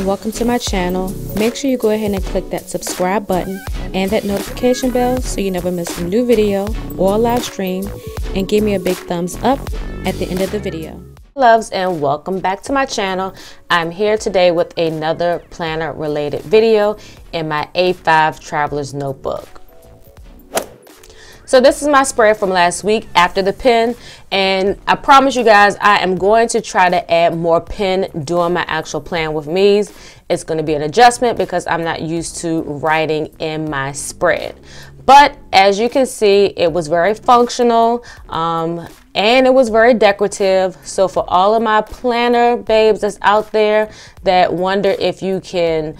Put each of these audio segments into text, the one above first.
welcome to my channel. Make sure you go ahead and click that subscribe button and that notification bell so you never miss a new video or a live stream, and give me a big thumbs up at the end of the video. Loves, and welcome back to my channel. I'm here today with another planner related video in my A5 Traveler's Notebook. So this is my spread from last week after the pen, and I promise you guys I am going to try to add more pen during my actual plan with me's. It's going to be an adjustment because I'm not used to writing in my spread. But as you can see, it was very functional and it was very decorative. So for all of my planner babes that's out there that wonder if you can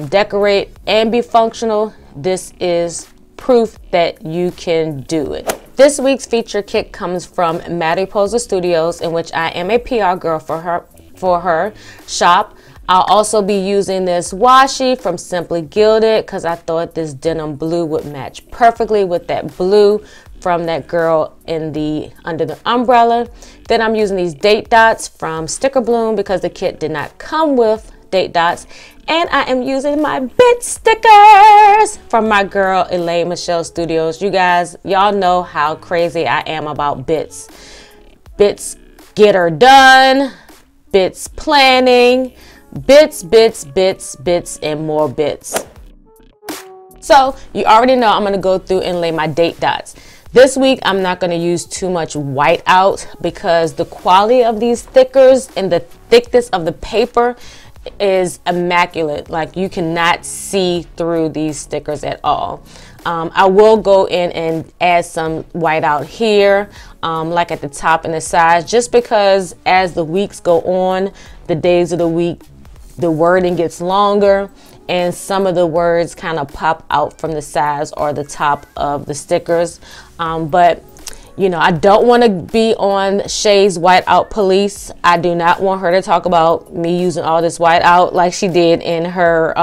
decorate and be functional, this is proof that you can do it. This week's feature kit comes from Mariposa Studios, in which I am a PR girl for her shop. I'll also be using this washi from Simply Gilded because I thought this denim blue would match perfectly with that blue from that girl in the under the umbrella. Then I'm using these date dots from Sticker Bloom because the kit did not come with date dots. And I am using my bit stickers from my girl Elaine Michelle Studios. You guys, y'all know how crazy I am about bits. Bits get her done, bits planning, bits, and more bits. So you already know I'm going to go through and lay my date dots. This week I'm not going to use too much white out because the quality of these stickers and the thickness of the paper is immaculate. Like, you cannot see through these stickers at all. I will go in and add some white out here, like at the top and the sides, just because as the weeks go on, the days of the week, the wording gets longer and some of the words kind of pop out from the sides or the top of the stickers. But you know, I don't want to be on Shay's whiteout police. I do not want her to talk about me using all this whiteout like she did in her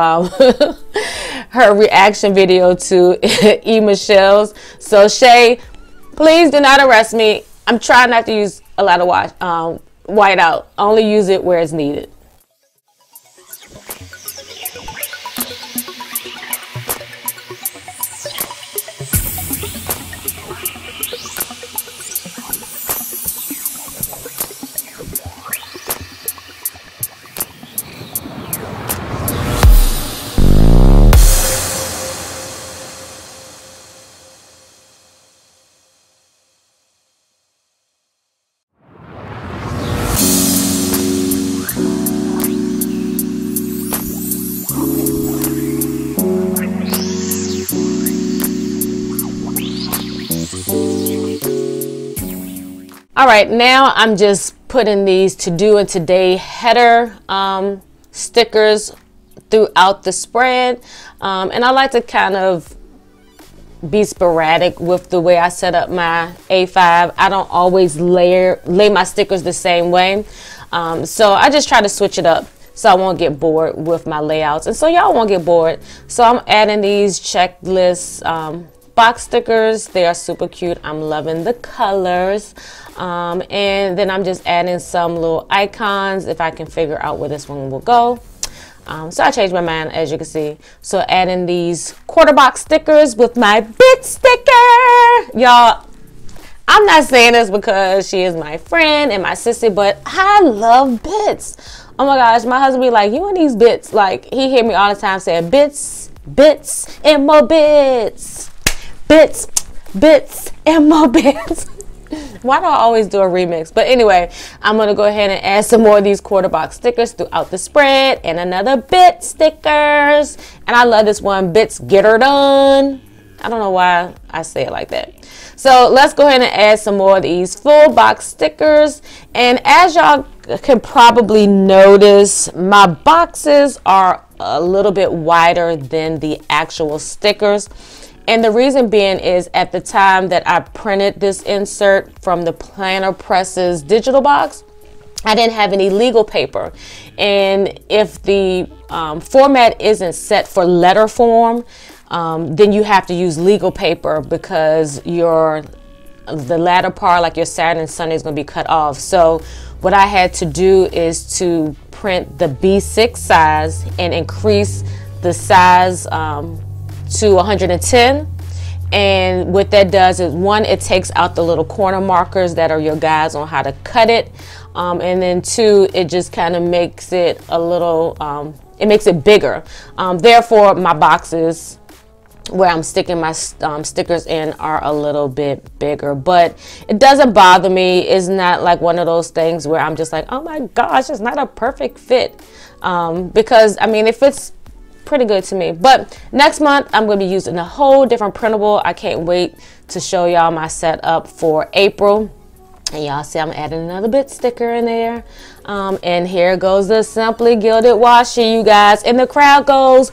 her reaction video to E. Michelle's. So Shay, please do not arrest me. I'm trying not to use a lot of whiteout. Only use it where it's needed. All right, now I'm just putting these to do and today header stickers throughout the spread. And I like to kind of be sporadic with the way I set up my A5. I don't always lay my stickers the same way. So I just try to switch it up so I won't get bored with my layouts. And so y'all won't get bored. So I'm adding these checklist box stickers. They are super cute. I'm loving the colors. And then I'm just adding some little icons if I can figure out where this one will go. So I changed my mind, as you can see. So adding these quarter box stickers with my bit sticker. Y'all, I'm not saying this because she is my friend and my sister, but I love bits. Oh my gosh, my husband be like, you and these bits. Like, he hear me all the time saying bits, and more bits. Bits, and more bits. Why do I always do a remix? But anyway, I'm going to go ahead and add some more of these quarter box stickers throughout the spread and another bit stickers. And I love this one, bits get her done. I don't know why I say it like that. So let's go ahead and add some more of these full box stickers. And as y'all can probably notice, my boxes are a little bit wider than the actual stickers. And the reason being is at the time that I printed this insert from the Planner Presses digital box, I didn't have any legal paper. And if the format isn't set for letter form, then you have to use legal paper because your the latter part, like your Saturday and Sunday, is going to be cut off. So what I had to do is to print the B6 size and increase the size to 110. And what that does is, one, it takes out the little corner markers that are your guides on how to cut it. And then two, it just kind of makes it a little, it makes it bigger. Therefore, my boxes where I'm sticking my stickers in are a little bit bigger, but it doesn't bother me. It's not like one of those things where I'm just like, oh my gosh, it's not a perfect fit. Because I mean, it fits pretty good to me. But next month I'm going to be using a whole different printable. I can't wait to show y'all my setup for April. And y'all see I'm adding another bit sticker in there. And here goes the Simply Gilded washi, you guys. And the crowd goes,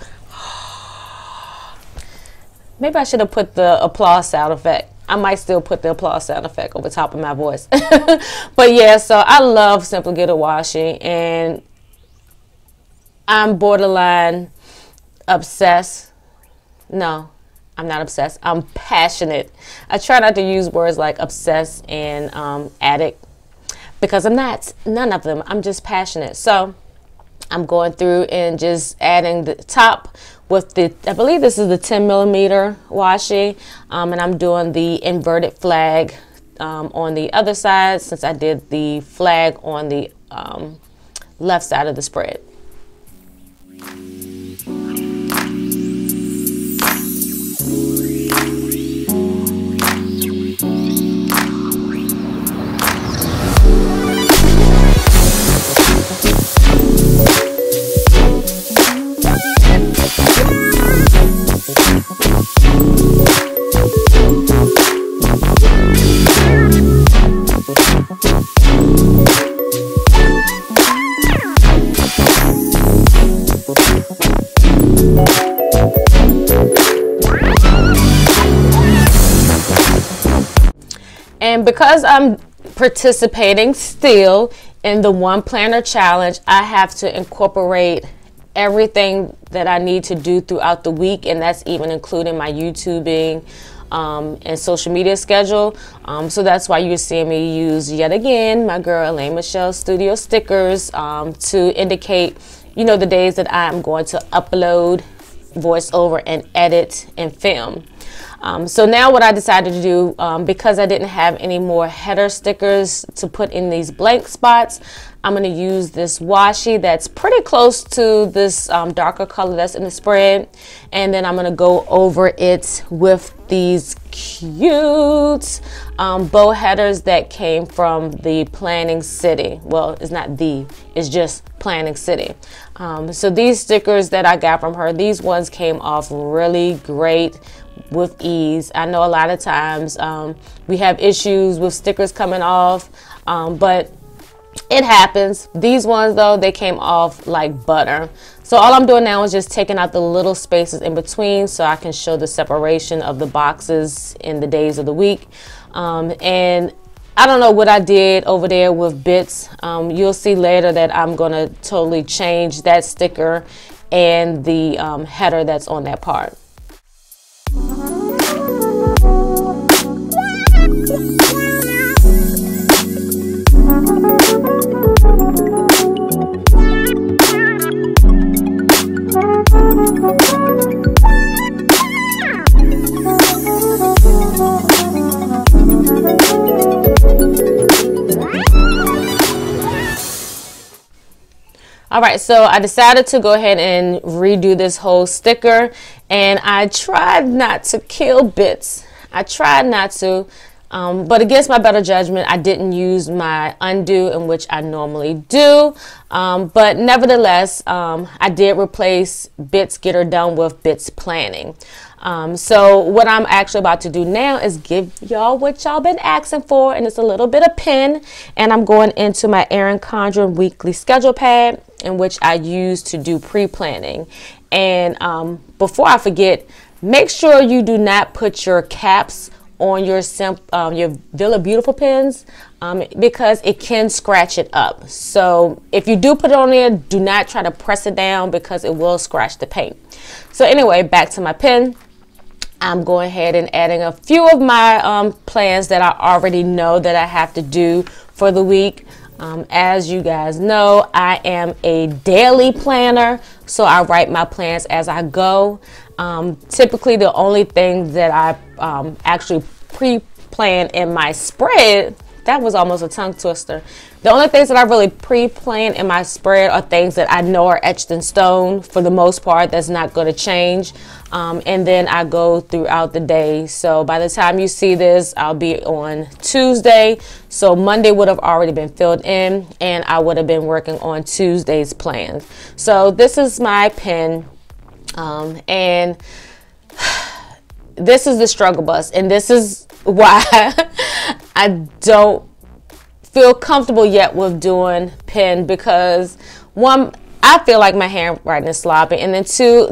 maybe I should have put the applause sound effect. I might still put the applause sound effect over top of my voice. But yeah, so I love Simply Gilded washi, and I'm borderline obsessed. No, I'm not obsessed. I'm passionate. I try not to use words like obsessed and addict, because I'm not. None of them. I'm just passionate. So I'm going through and just adding the top with the, I believe this is the 10mm washi, and I'm doing the inverted flag on the other side, since I did the flag on the left side of the spread. And because I'm participating still in the One Planner Challenge, I have to incorporate everything that I need to do throughout the week, and that's even including my YouTubing and social media schedule. So that's why you're seeing me use, yet again, my girl Elaine Michelle Studio stickers to indicate, you know, the days that I'm going to upload, voice over, and edit and film. So now what I decided to do, because I didn't have any more header stickers to put in these blank spots, I'm going to use this washi that's pretty close to this darker color that's in the spread, and then I'm going to go over it with these cute bow headers that came from the Planning City. Well, it's not the, it's just Planning City. So these stickers that I got from her, these ones came off really great with ease. I know a lot of times we have issues with stickers coming off, but it happens. These ones though, they came off like butter. So all I'm doing now is just taking out the little spaces in between so I can show the separation of the boxes in the days of the week. And I don't know what I did over there with bits. You'll see later that I'm gonna totally change that sticker and the header that's on that part. All right, so I decided to go ahead and redo this whole sticker, and I tried not to kill bits. I tried not to, but against my better judgment, I didn't use my undo, in which I normally do. But nevertheless, I did replace bits get her done with bits planning. So what I'm actually about to do now is give y'all what y'all been asking for, and it's a little bit of pen, and I'm going into my Erin Condren weekly schedule pad, in which I use to do pre-planning. And before I forget, make sure you do not put your caps on your Villa Beautiful pens, because it can scratch it up. So if you do put it on there, do not try to press it down, because it will scratch the paint. So anyway, back to my pen. I'm going ahead and adding a few of my plans that I already know that I have to do for the week. As you guys know, I am a daily planner, so I write my plans as I go. Typically, the only thing that I actually pre-plan in my spread, that was almost a tongue twister. The only things that I really pre-plan in my spread are things that I know are etched in stone for the most part. That's not going to change. And then I go throughout the day. So by the time you see this, I'll be on Tuesday. So Monday would have already been filled in, and I would have been working on Tuesday's plans. So this is my pen, and this is the struggle bus, and this is why I don't feel comfortable yet with doing pen, because one, I feel like my handwriting is sloppy, and then two,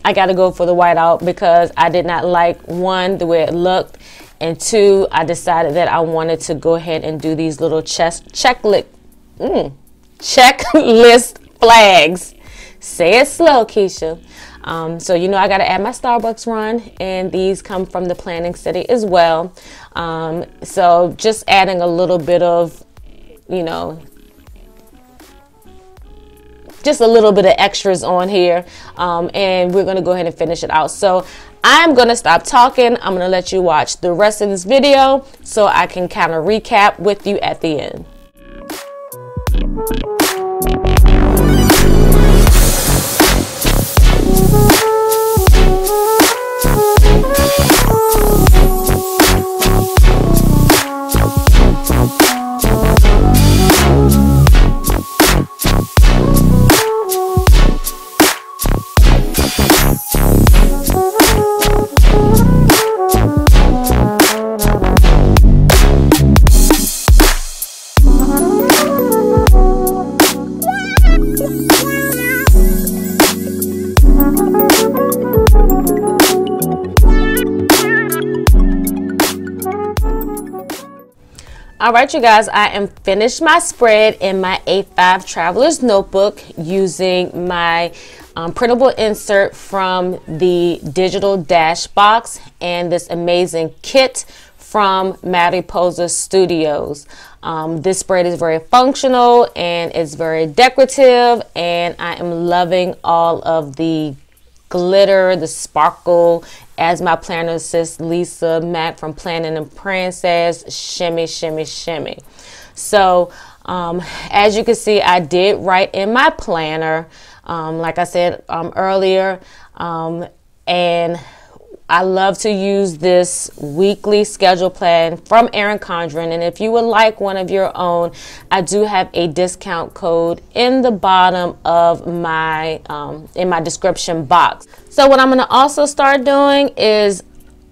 I got to go for the whiteout because I did not like, one, the way it looked, and two, I decided that I wanted to go ahead and do these little checklist flags. Say it slow, Keisha. So you know I got to add my Starbucks run, and these come from the Planning City as well. So just adding a little bit of, you know, just a little bit of extras on here, and we're going to go ahead and finish it out. So I'm going to stop talking. I'm going to let you watch the rest of this video so I can kind of recap with you at the end. All right, you guys, I am finished my spread in my A5 Traveler's notebook using my printable insert from the digital dash box and this amazing kit from Mariposa Studios. This spread is very functional and it's very decorative, and I am loving all of the glitter, the sparkle. As my planner assist Lisa Mack from Planning and Praying says, shimmy, shimmy, shimmy. So as you can see, I did write in my planner, like I said earlier, and I love to use this weekly schedule plan from Erin Condren. And if you would like one of your own, I do have a discount code in the bottom of my in my description box. So what I'm going to also start doing is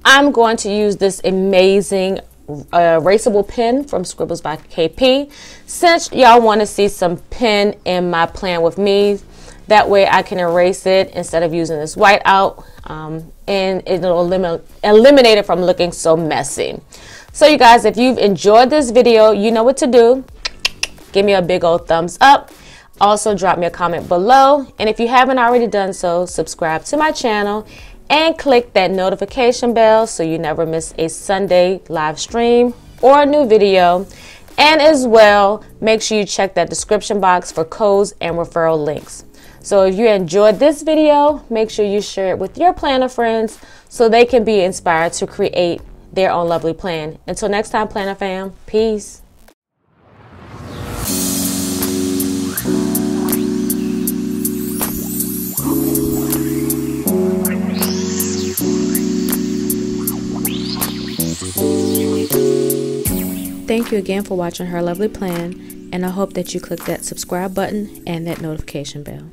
I'm going to use this amazing erasable pen from Scribbles by KP. Since y'all want to see some pen in my plan with me, that way I can erase it instead of using this whiteout, and it'll eliminate it from looking so messy. So you guys, if you've enjoyed this video, you know what to do. Give me a big old thumbs up. Also drop me a comment below, and if you haven't already done so, subscribe to my channel and click that notification bell so you never miss a Sunday live stream or a new video. And as well, make sure you check that description box for codes and referral links. So if you enjoyed this video, make sure you share it with your planner friends so they can be inspired to create their own lovely plan. Until next time, Planner fam, peace. Thank you again for watching Her Lovely Plan, and I hope that you click that subscribe button and that notification bell.